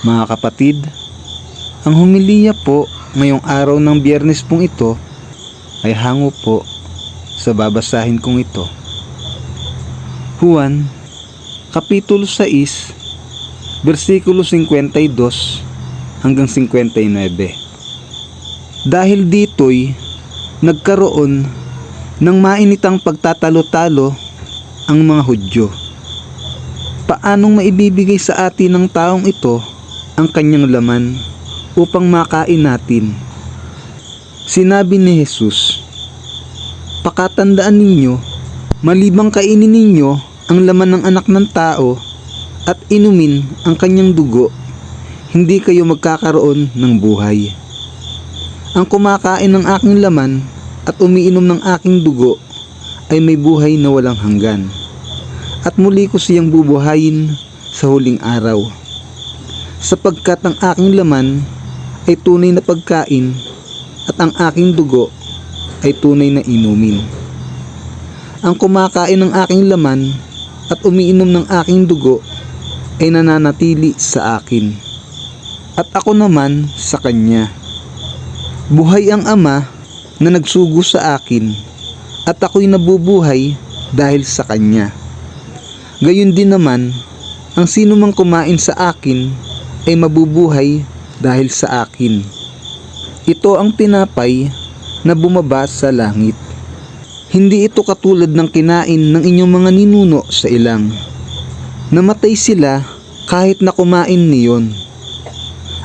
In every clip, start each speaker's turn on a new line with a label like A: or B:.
A: Mga kapatid, ang humiliya po ngayong araw ng Biyernes pong ito ay hango po sa babasahin kong ito. Juan, Kapitulo 6, versikulo 52 hanggang 59. Dahil dito'y nagkaroon ng mainitang pagtatalo-talo ang mga Hudyo. Paanong maibibigay sa atin ng taong ito ang kanyang laman upang makain natin? Sinabi ni Jesus, "Pakatandaan ninyo, malibang kainin ninyo ang laman ng anak ng tao at inumin ang kanyang dugo, hindi kayo magkakaroon ng buhay. Ang kumakain ng aking laman at umiinom ng aking dugo ay may buhay na walang hanggan, at muli ko siyang bubuhayin sa huling araw. Sapagkat ang aking laman ay tunay na pagkain at ang aking dugo ay tunay na inumin. Ang kumakain ng aking laman at umiinom ng aking dugo ay nananatili sa akin, at ako naman sa kanya. Buhay ang Ama na nagsugo sa akin, at ako'y nabubuhay dahil sa kanya. Gayon din naman, ang sino mang kumain sa akin ay mabubuhay dahil sa akin. Ito ang tinapay na bumaba sa langit. Hindi ito katulad ng kinain ng inyong mga ninuno sa ilang. Namatay sila kahit na kumain niyon.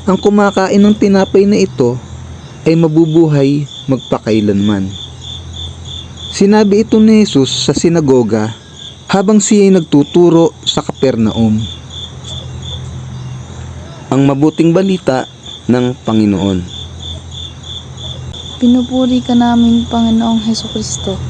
A: Ang kumakain ng tinapay na ito ay mabubuhay magpakailanman." Sinabi ito ni Jesus sa sinagoga habang siya'y nagtuturo sa Capernaum. Ang mabuting balita ng Panginoon.
B: Pinupuri ka namin, Panginoong Hesukristo.